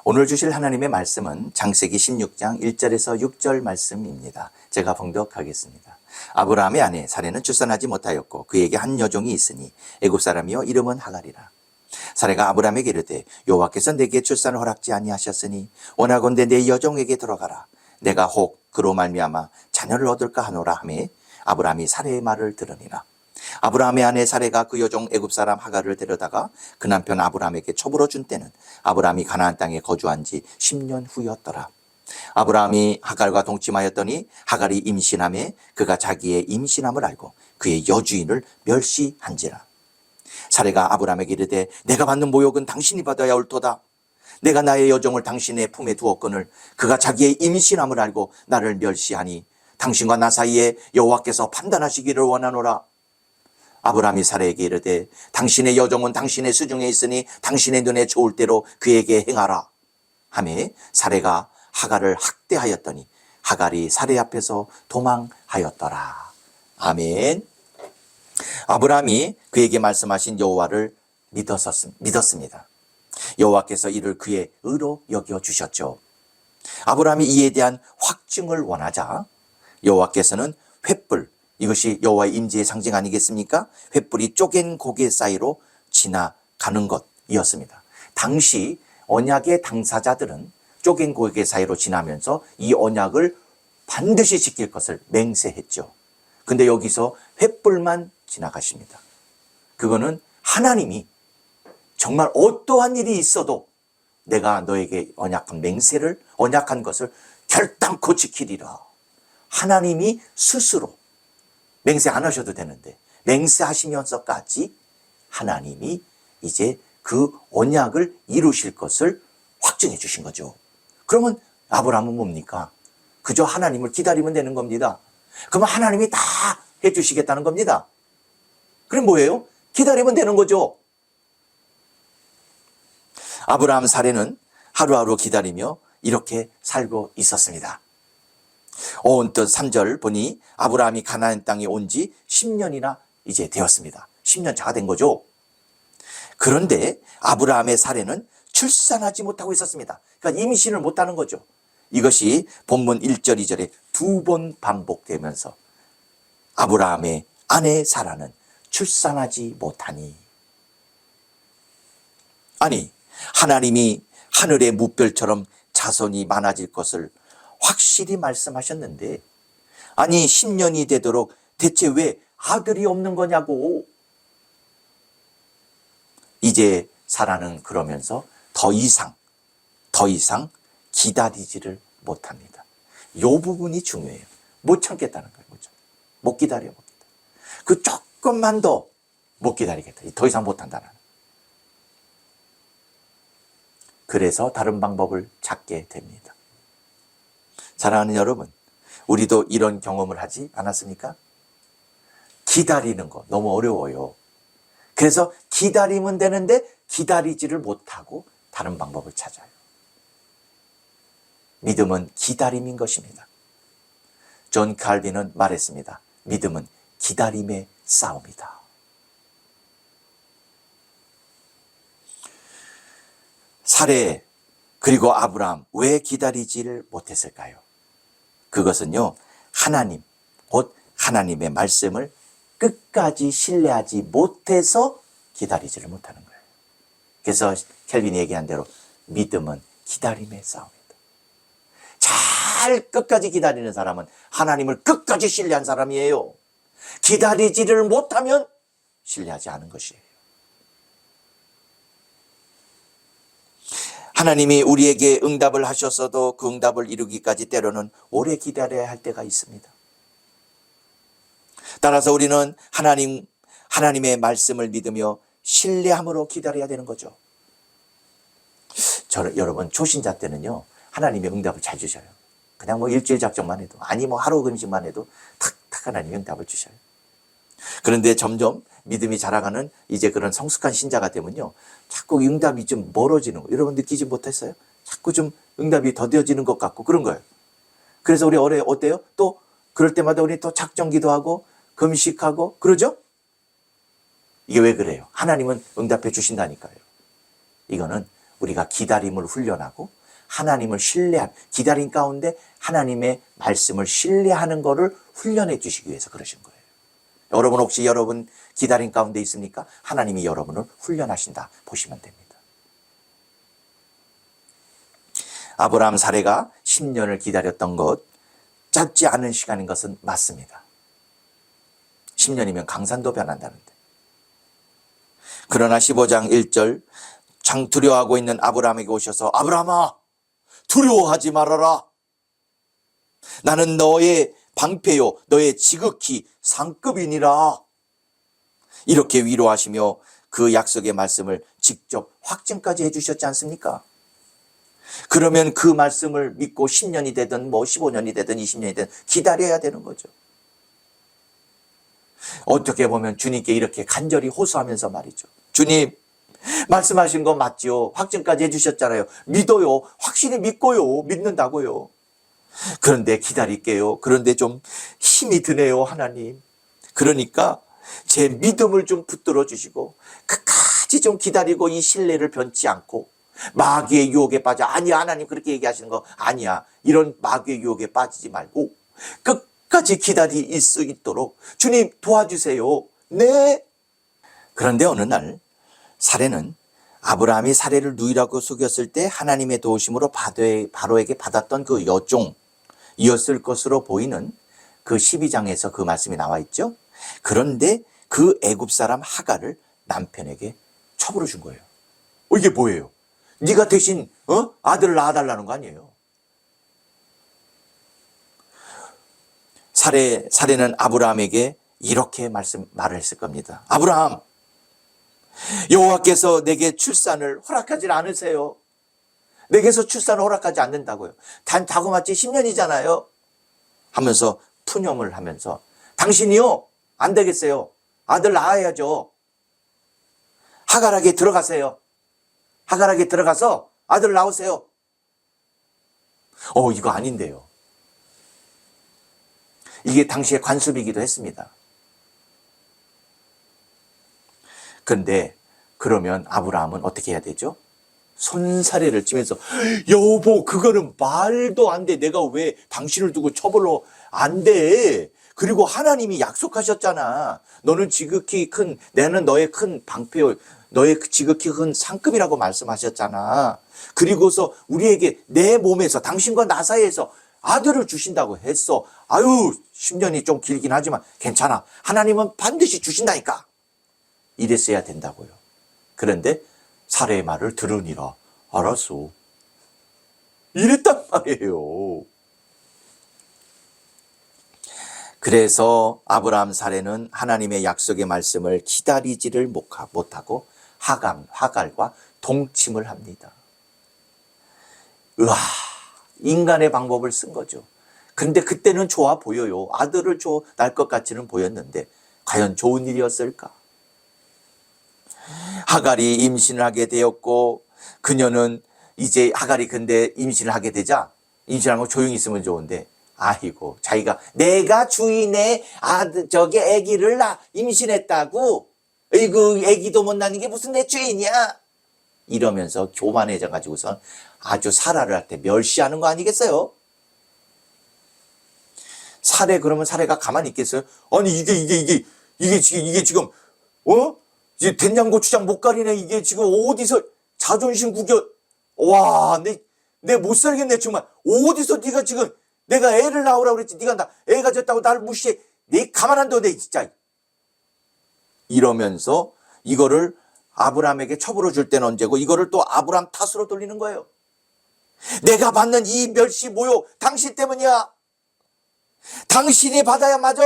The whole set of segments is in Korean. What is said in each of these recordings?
오늘 주실 하나님의 말씀은 창세기 16장 1절에서 6절 말씀입니다. 제가 봉독하겠습니다. 아브라함의 아내 사레는 출산하지 못하였고 그에게 한 여종이 있으니 애굽 사람이요 이름은 하갈이라. 사레가 아브라함에게 이르되 여호와께서 내게 출산을 허락지 아니하셨으니 원하건대 내 여종에게 들어가라. 내가 혹 그로 말미암아 자녀를 얻을까 하노라 하매 아브라함이 사레의 말을 들으니라. 아브라함의 아내 사레가 그 여종 애굽 사람 하갈을 데려다가 그 남편 아브라함에게 첩으로 준 때는 아브라함이 가나안 땅에 거주한 지 10년 후였더라. 아브라함이 하갈과 동침하였더니 하갈이 임신하매 그가 자기의 임신함을 알고 그의 여주인을 멸시한지라. 사레가 아브라함에게 이르되 내가 받는 모욕은 당신이 받아야 옳도다. 내가 나의 여종을 당신의 품에 두었거늘 그가 자기의 임신함을 알고 나를 멸시하니 당신과 나 사이에 여호와께서 판단하시기를 원하노라. 아브라함이 사레에게 이르되 당신의 여종은 당신의 수중에 있으니 당신의 눈에 좋을 대로 그에게 행하라 하매 사레가 하갈을 학대하였더니 하갈이 사레 앞에서 도망하였더라. 아멘. 아브라함이 그에게 말씀하신 여호와를 믿었습니다. 여호와께서 이를 그의 의로 여겨주셨죠. 아브라함이 이에 대한 확증을 원하자 여호와께서는 횃불, 이것이 여호와의 임재의 상징 아니겠습니까? 횃불이 쪼갠 고개 사이로 지나가는 것이었습니다. 당시 언약의 당사자들은 쪼갠 고개 사이로 지나면서 이 언약을 반드시 지킬 것을 맹세했죠. 근데 여기서 횃불만 지나가십니다. 그거는 하나님이 정말 어떠한 일이 있어도 내가 너에게 언약한 것을 결단코 지키리라. 하나님이 스스로 맹세 안 하셔도 되는데 맹세하시면서까지 하나님이 이제 그 언약을 이루실 것을 확증해 주신 거죠. 그러면 아브라함은 뭡니까? 그저 하나님을 기다리면 되는 겁니다. 그러면 하나님이 다 해주시겠다는 겁니다. 그럼 뭐예요? 기다리면 되는 거죠. 아브라함 사레는 하루하루 기다리며 이렇게 살고 있었습니다. 언뜻 3절 보니 아브라함이 가나안 땅에 온 지 10년이나 이제 되었습니다. 10년 차가 된 거죠. 그런데 아브라함의 사레는 출산하지 못하고 있었습니다. 그러니까 임신을 못하는 거죠. 이것이 본문 1절 2절에 2번 반복되면서 아브라함의 아내 사라는 출산하지 못하니, 아니 하나님이 하늘의 무별처럼 자손이 많아질 것을 확실히 말씀하셨는데 아니 10년이 되도록 대체 왜 아들이 없는 거냐고. 이제 사라는 그러면서 더 이상 기다리지를 못합니다. 이 부분이 중요해요. 못 참겠다는 거예요. 못 기다려. 그 조금만 더 못 기다리겠다. 더 이상 못한다는. 그래서 다른 방법을 찾게 됩니다. 사랑하는 여러분, 우리도 이런 경험을 하지 않았습니까? 기다리는 거 너무 어려워요. 그래서 기다리면 되는데 기다리지를 못하고 다른 방법을 찾아요. 믿음은 기다림인 것입니다. 존 칼빈은 말했습니다. 믿음은 기다림의 싸움이다. 사레 그리고 아브라함 왜 기다리지를 못했을까요? 그것은요, 하나님, 곧 하나님의 말씀을 끝까지 신뢰하지 못해서 기다리지를 못하는 거예요. 그래서 켈빈이 얘기한 대로 믿음은 기다림의 싸움이다. 잘 끝까지 기다리는 사람은 하나님을 끝까지 신뢰한 사람이에요. 기다리지를 못하면 신뢰하지 않은 것이에요. 하나님이 우리에게 응답을 하셨어도 그 응답을 이루기까지 때로는 오래 기다려야 할 때가 있습니다. 따라서 우리는 하나님의 말씀을 믿으며 신뢰함으로 기다려야 되는 거죠. 여러분, 초신자 때는요, 하나님의 응답을 잘 주셔요. 그냥 일주일 작정만 해도, 아니 하루 금식만 해도 탁탁 하나님의 응답을 주셔요. 그런데 점점 믿음이 자라가는 이제 그런 성숙한 신자가 되면요, 자꾸 응답이 좀 멀어지는 거, 여러분 느끼지 못했어요? 자꾸 좀 응답이 더뎌지는 것 같고 그런 거예요. 그래서 우리 올해 어때요? 또 그럴 때마다 우리 또 작정기도 하고 금식하고 그러죠? 이게 왜 그래요? 하나님은 응답해 주신다니까요. 이거는 우리가 기다림을 훈련하고 하나님을 신뢰한 기다림 가운데 하나님의 말씀을 신뢰하는 것을 훈련해 주시기 위해서 그러신 거예요. 여러분 혹시 여러분 기다림 가운데 있습니까? 하나님이 여러분을 훈련하신다 보시면 됩니다. 아브라함 사례가 10년을 기다렸던 것 짧지 않은 시간인 것은 맞습니다. 10년이면 강산도 변한다는데. 그러나 15장 1절 장 두려워하고 있는 아브라함에게 오셔서 아브라함아 두려워하지 말아라. 나는 너의 방패요 너의 지극히 상급이니라. 이렇게 위로하시며 그 약속의 말씀을 직접 확증까지 해주셨지 않습니까? 그러면 그 말씀을 믿고 10년이 되든 뭐 15년이 되든 20년이 되든 기다려야 되는 거죠. 어떻게 보면 주님께 이렇게 간절히 호소하면서 말이죠. 주님 말씀하신 거 맞지요? 확증까지 해주셨잖아요. 믿어요. 확실히 믿고요. 믿는다고요. 그런데 기다릴게요. 그런데 좀 힘이 드네요, 하나님. 그러니까 제 믿음을 좀 붙들어 주시고 끝까지 좀 기다리고 이 신뢰를 변치 않고 마귀의 유혹에 빠져. 아니야, 하나님 그렇게 얘기하시는 거 아니야. 이런 마귀의 유혹에 빠지지 말고 끝까지 기다릴 수 있도록 주님 도와주세요. 네. 그런데 어느 날 사례는 아브라함이 사례를 누이라고 속였을 때 하나님의 도우심으로 바로에게 받았던 그 여종이었을 것으로 보이는 그 12장에서 그 말씀이 나와 있죠. 그런데 그 애굽 사람 하갈을 남편에게 첩으로 준 거예요. 이게 뭐예요? 네가 대신 아들을 낳아달라는 거 아니에요? 사례는 아브라함에게 이렇게 말을 했을 겁니다. 아브라함, 여호와께서 내게 출산을 허락하지 않으세요. 내게서 출산을 허락하지 않는다고요. 단 다그마치 10년이잖아요. 하면서 푸념을 하면서 당신이요 안 되겠어요. 아들 낳아야죠. 하갈에게 들어가세요. 하갈에게 들어가서 아들 낳으세요. 이거 아닌데요. 이게 당시의 관습이기도 했습니다. 그런데 그러면 아브라함은 어떻게 해야 되죠? 손사래를 치면서 여보 그거는 말도 안 돼. 내가 왜 당신을 두고 처벌로 안 돼. 그리고 하나님이 약속하셨잖아. 너는 지극히 큰 나는 너의 큰 방패요. 너의 지극히 큰 상급이라고 말씀하셨잖아. 그리고서 우리에게 내 몸에서 당신과 나 사이에서 아들을 주신다고 했어. 10년이 좀 길긴 하지만 괜찮아. 하나님은 반드시 주신다니까. 이랬어야 된다고요. 그런데 사례의 말을 들으니라. 알았어. 이랬단 말이에요. 그래서 아브라함 사례는 하나님의 약속의 말씀을 기다리지를 못하고 하갈과 동침을 합니다. 인간의 방법을 쓴 거죠. 그런데 그때는 좋아 보여요. 아들을 낳을 것 같이는 보였는데 과연 좋은 일이었을까? 하갈이 임신을 하게 되었고 그녀는 이제 하갈이 근데 임신을 하게 되자 임신하고 조용히 있으면 좋은데 아이고 자기가 내가 주인의 아기를 임신했다고 아기도 못 낳는 게 무슨 내 주인이야 이러면서 교만해져 가지고선 아주 사라를 할 때 멸시하는 거 아니겠어요? 그러면 사례가 가만히 있겠어요? 아니 이게 지금 이제 된장고추장 못 가리네. 이게 지금 어디서 자존심 구겨. 내 못 살겠네 정말. 어디서 네가 지금 내가 애를 낳으라고 그랬지. 네가 애 가졌다고 나를 무시해. 네 가만 안 둬. 내 진짜. 이러면서 이거를 아브라함에게 첩으로 줄 때는 언제고 이거를 또 아브라함 탓으로 돌리는 거예요. 내가 받는 이 멸시 모욕 당신 때문이야. 당신이 받아야 맞아.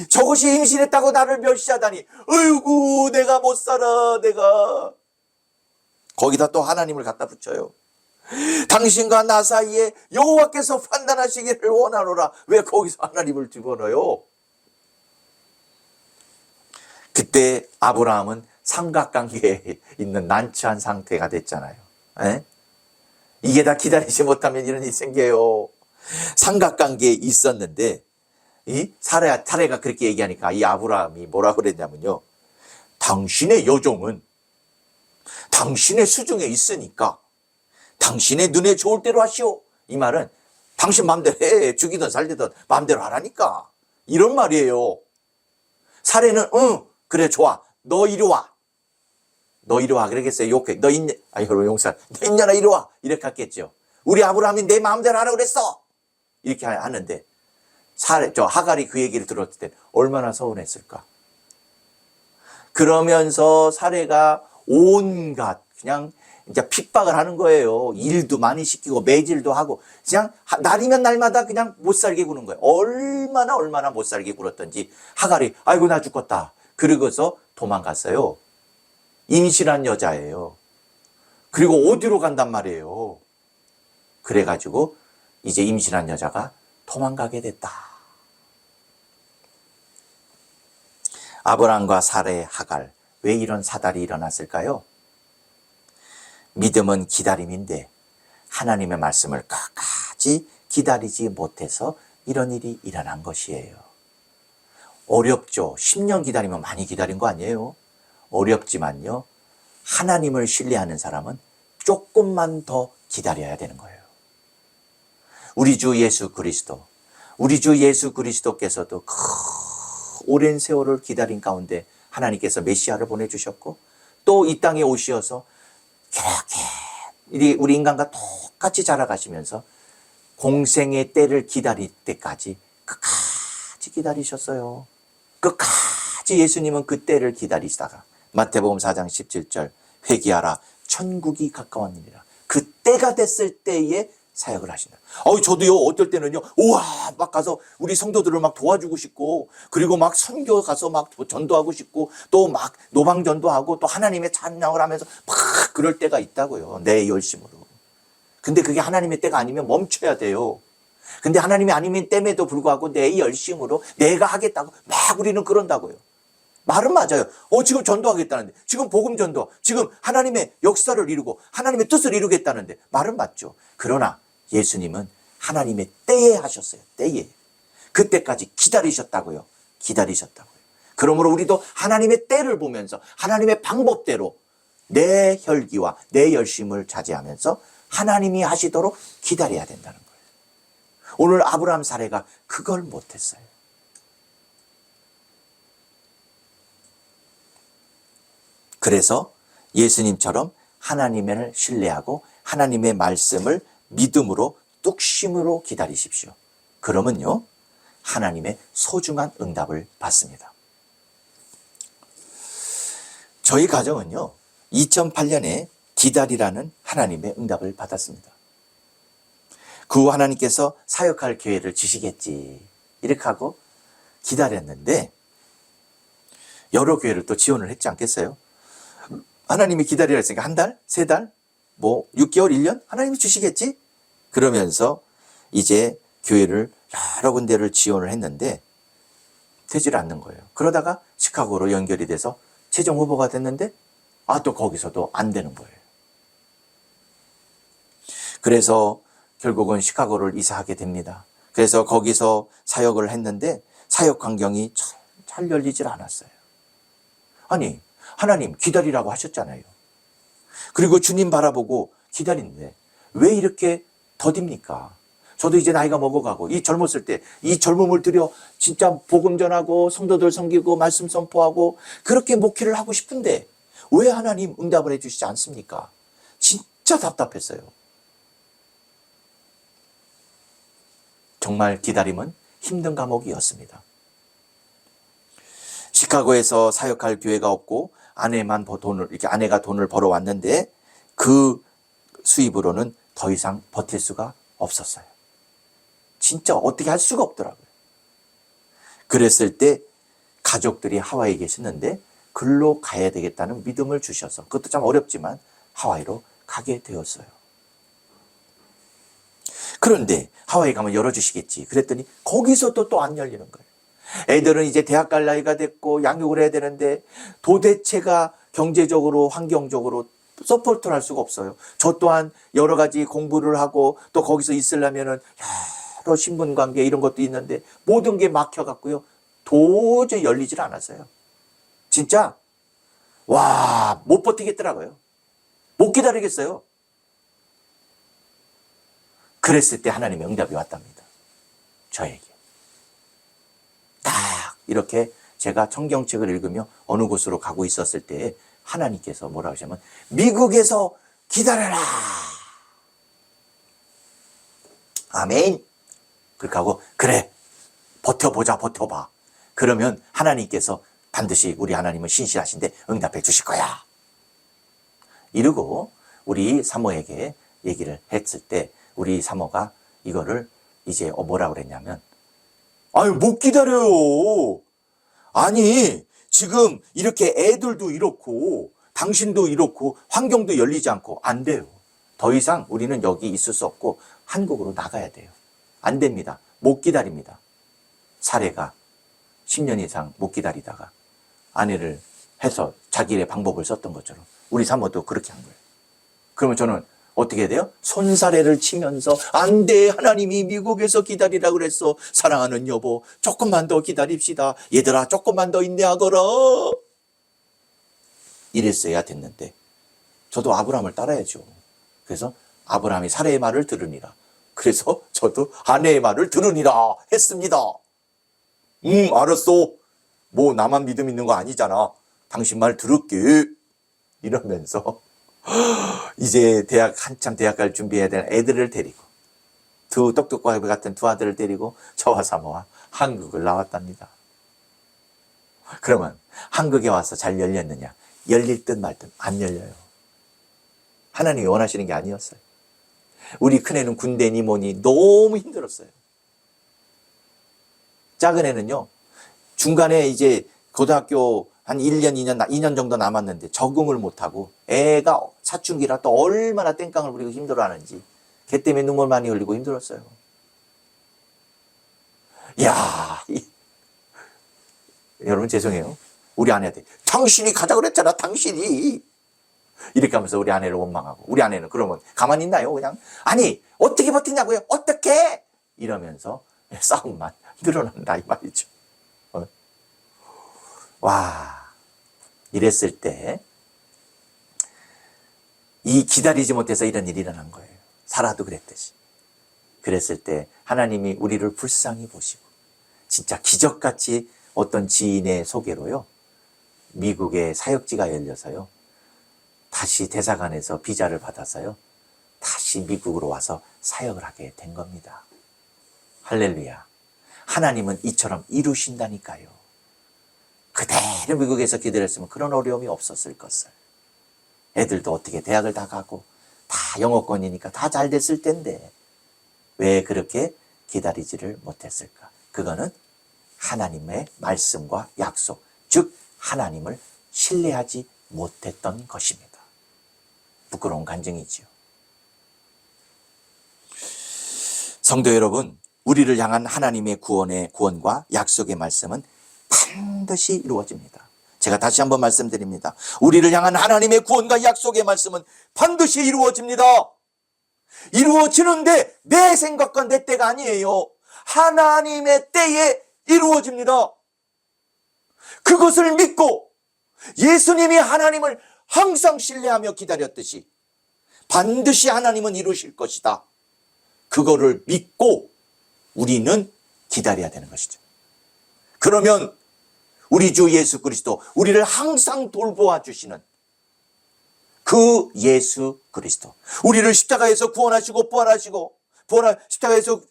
저것이 임신했다고 나를 멸시하다니. 어이구 내가 못 살아. 내가. 거기다 또 하나님을 갖다 붙여요. 당신과 나 사이에 여호와께서 판단하시기를 원하노라. 왜 거기서 하나님을 집어넣어요? 그때 아브라함은 삼각관계에 있는 난처한 상태가 됐잖아요. 이게 다 기다리지 못하면 이런 일이 생겨요. 삼각관계에 있었는데 이 사례가 그렇게 얘기하니까 이 아브라함이 뭐라고 그랬냐면요. 당신의 여종은 당신의 수중에 있으니까 당신의 눈에 좋을 대로 하시오. 이 말은 당신 마음대로 해. 죽이든 살리든 마음대로 하라니까. 이런 말이에요. 사례는 응 그래 좋아. 너 이리 와. 너 이리 와. 그러겠어요. 욕해. 너 있냐. 여러분 용산. 너 있냐나 이리 와. 이렇게 했겠죠. 우리 아브라함이 내 마음대로 하라고 그랬어. 이렇게 하는데 하갈이 그 얘기를 들었을 때 얼마나 서운했을까. 그러면서 사례가 온갖 그냥 이제 핍박을 하는 거예요. 일도 많이 시키고 매질도 하고 그냥 날이면 날마다 그냥 못 살게 구는 거예요. 얼마나 못 살게 굴었던지 하갈이 아이고 나 죽겠다. 그러고서 도망갔어요. 임신한 여자예요. 그리고 어디로 간단 말이에요. 그래가지고 이제 임신한 여자가 도망가게 됐다. 아브람과 사레, 하갈, 왜 이런 사달이 일어났을까요? 믿음은 기다림인데 하나님의 말씀을 끝까지 기다리지 못해서 이런 일이 일어난 것이에요. 어렵죠. 10년 기다리면 많이 기다린 거 아니에요. 어렵지만요. 하나님을 신뢰하는 사람은 조금만 더 기다려야 되는 거예요. 우리 주 예수 그리스도께서도 오랜 세월을 기다린 가운데 하나님께서 메시아를 보내주셨고 또 이 땅에 오셔서 그렇게 우리 인간과 똑같이 자라가시면서 공생의 때를 기다릴 때까지 끝까지 기다리셨어요. 끝까지 예수님은 그 때를 기다리시다가 마태복음 4장 17절 회개하라 천국이 가까웠느니라. 그 때가 됐을 때에 사역을 하신다. 저도요, 어떨 때는요, 우와, 막 가서 우리 성도들을 막 도와주고 싶고, 그리고 막 선교 가서 막 전도하고 싶고, 또 막 노방전도하고, 또 하나님의 찬양을 하면서 막 그럴 때가 있다고요. 내 열심으로. 근데 그게 하나님의 때가 아니면 멈춰야 돼요. 근데 하나님이 아니면 땜에도 불구하고 내 열심으로 내가 하겠다고 막 우리는 그런다고요. 말은 맞아요. 지금 전도하겠다는데, 지금 복음 전도, 지금 하나님의 역사를 이루고 하나님의 뜻을 이루겠다는데 말은 맞죠. 그러나 예수님은 하나님의 때에 하셨어요. 때에. 그때까지 기다리셨다고요. 기다리셨다고요. 그러므로 우리도 하나님의 때를 보면서 하나님의 방법대로 내 혈기와 내 열심을 자제하면서 하나님이 하시도록 기다려야 된다는 거예요. 오늘 아브라함 사례가 그걸 못했어요. 그래서 예수님처럼 하나님을 신뢰하고 하나님의 말씀을 믿음으로 뚝심으로 기다리십시오. 그러면요, 하나님의 소중한 응답을 받습니다. 저희 가정은요, 2008년에 기다리라는 하나님의 응답을 받았습니다. 그 후 하나님께서 사역할 기회를 주시겠지 이렇게 하고 기다렸는데 여러 교회를 또 지원을 했지 않겠어요? 하나님이 기다리라 했으니까 한 달, 세 달, 6개월, 1년 하나님이 주시겠지? 그러면서 이제 교회를 여러 군데를 지원을 했는데 되질 않는 거예요. 그러다가 시카고로 연결이 돼서 최종 후보가 됐는데 또 거기서도 안 되는 거예요. 그래서 결국은 시카고를 이사하게 됩니다. 그래서 거기서 사역을 했는데 사역 환경이 잘 열리질 않았어요. 아니, 하나님 기다리라고 하셨잖아요. 그리고 주님 바라보고 기다리는데 왜 이렇게 더딥니까? 저도 이제 나이가 먹어가고 이 젊었을 때 이 젊음을 들여 진짜 복음 전하고 성도들 섬기고 말씀 선포하고 그렇게 목회를 하고 싶은데 왜 하나님 응답을 해주시지 않습니까? 진짜 답답했어요. 정말 기다림은 힘든 과목이었습니다. 시카고에서 사역할 기회가 없고 아내가 돈을 벌어왔는데 그 수입으로는 더 이상 버틸 수가 없었어요. 진짜 어떻게 할 수가 없더라고요. 그랬을 때 가족들이 하와이에 계시는데 글로 가야 되겠다는 믿음을 주셔서 그것도 참 어렵지만 하와이로 가게 되었어요. 그런데 하와이 가면 열어주시겠지 그랬더니 거기서도 또 안 열리는 거예요. 애들은 이제 대학 갈 나이가 됐고 양육을 해야 되는데 도대체가 경제적으로 환경적으로 서포트를 할 수가 없어요. 저 또한 여러 가지 공부를 하고 또 거기서 있으려면은 여러 신분 관계 이런 것도 있는데 모든 게 막혀갖고요. 도저히 열리질 않았어요. 진짜 못 버티겠더라고요. 못 기다리겠어요. 그랬을 때 하나님의 응답이 왔답니다. 저에게. 딱 이렇게 제가 성경책을 읽으며 어느 곳으로 가고 있었을 때 하나님께서 뭐라고 하시냐면 미국에서 기다려라. 아멘. 그렇게 하고 그래 버텨보자 버텨봐. 그러면 하나님께서 반드시 우리 하나님은 신실하신데 응답해 주실 거야. 이러고 우리 사모에게 얘기를 했을 때 우리 사모가 이거를 이제 뭐라고 그랬냐면 아유 못 기다려요. 아니 지금 이렇게 애들도 이렇고 당신도 이렇고 환경도 열리지 않고 안 돼요. 더 이상 우리는 여기 있을 수 없고 한국으로 나가야 돼요. 안 됩니다. 못 기다립니다. 사례가 10년 이상 못 기다리다가 아내를 해서 자기의 방법을 썼던 것처럼 우리 사모도 그렇게 한 거예요. 그러면 저는 어떻게 돼요? 손사래를 치면서 안 돼, 하나님이 미국에서 기다리라 그랬어. 사랑하는 여보 조금만 더 기다립시다. 얘들아 조금만 더 인내하거라. 이랬어야 됐는데 저도 아브라함을 따라야죠. 그래서 아브라함이 사례의 말을 들으니라. 그래서 저도 아내의 말을 들으니라 했습니다. 알았어. 뭐 나만 믿음 있는 거 아니잖아. 당신 말 들을게. 이러면서 이제 한참 대학 갈 준비해야 되는 애들을 데리고 두 똑똑하게 같은 두 아들을 데리고 저와 사모와 한국을 나왔답니다. 그러면 한국에 와서 잘 열렸느냐? 열릴 듯 말 듯 안 열려요. 하나님이 원하시는 게 아니었어요. 우리 큰애는 군대니 뭐니 너무 힘들었어요. 작은 애는요, 중간에 이제 고등학교 한 1년, 2년 정도 남았는데 적응을 못하고 애가 사춘기라 또 얼마나 땡깡을 부리고 힘들어하는지 걔 때문에 눈물 많이 흘리고 힘들었어요. 이야, 여러분 죄송해요. 우리 아내한테 당신이 가자 그랬잖아, 당신이. 이렇게 하면서 우리 아내를 원망하고 우리 아내는 그러면 가만히 있나요? 그냥 아니 어떻게 버티냐고요? 어떻게? 이러면서 싸움만 늘어난다 이 말이죠. 와, 이랬을 때 이 기다리지 못해서 이런 일이 일어난 거예요. 사라도 그랬듯이. 그랬을 때 하나님이 우리를 불쌍히 보시고 진짜 기적같이 어떤 지인의 소개로요, 미국의 사역지가 열려서요, 다시 대사관에서 비자를 받아서요, 다시 미국으로 와서 사역을 하게 된 겁니다. 할렐루야. 하나님은 이처럼 이루신다니까요. 그대로 미국에서 기다렸으면 그런 어려움이 없었을 것을. 애들도 어떻게 대학을 다 가고 다 영어권이니까 다 잘 됐을 텐데 왜 그렇게 기다리지를 못했을까? 그거는 하나님의 말씀과 약속, 즉 하나님을 신뢰하지 못했던 것입니다. 부끄러운 간증이지요. 성도 여러분, 우리를 향한 하나님의 구원과 약속의 말씀은 반드시 이루어집니다. 제가 다시 한번 말씀드립니다. 우리를 향한 하나님의 구원과 약속의 말씀은 반드시 이루어집니다. 이루어지는데 내 생각과 내 때가 아니에요. 하나님의 때에 이루어집니다. 그것을 믿고 예수님이 하나님을 항상 신뢰하며 기다렸듯이 반드시 하나님은 이루실 것이다. 그거를 믿고 우리는 기다려야 되는 것이죠. 그러면 우리 주 예수 그리스도, 우리를 항상 돌보아 주시는 그 예수 그리스도, 우리를 십자가에서 구원하시고 부활하시고 십자가에서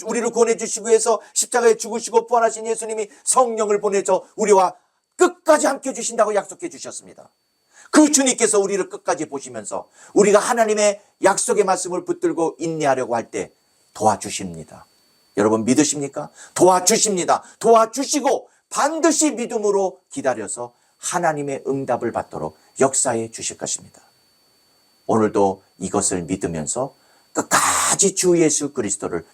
우리를 구원해 주시기 위해서 십자가에 죽으시고 부활하신 예수님이 성령을 보내서 우리와 끝까지 함께 주신다고 약속해 주셨습니다. 그 주님께서 우리를 끝까지 보시면서 우리가 하나님의 약속의 말씀을 붙들고 인내하려고 할 때 도와주십니다. 여러분 믿으십니까? 도와주십니다. 도와주시고 반드시 믿음으로 기다려서 하나님의 응답을 받도록 역사해 주실 것입니다. 오늘도 이것을 믿으면서 끝까지 주 예수 그리스도를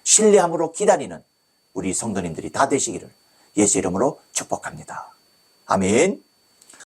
신뢰함으로 기다리는 우리 성도님들이 다 되시기를 예수 이름으로 축복합니다. 아멘.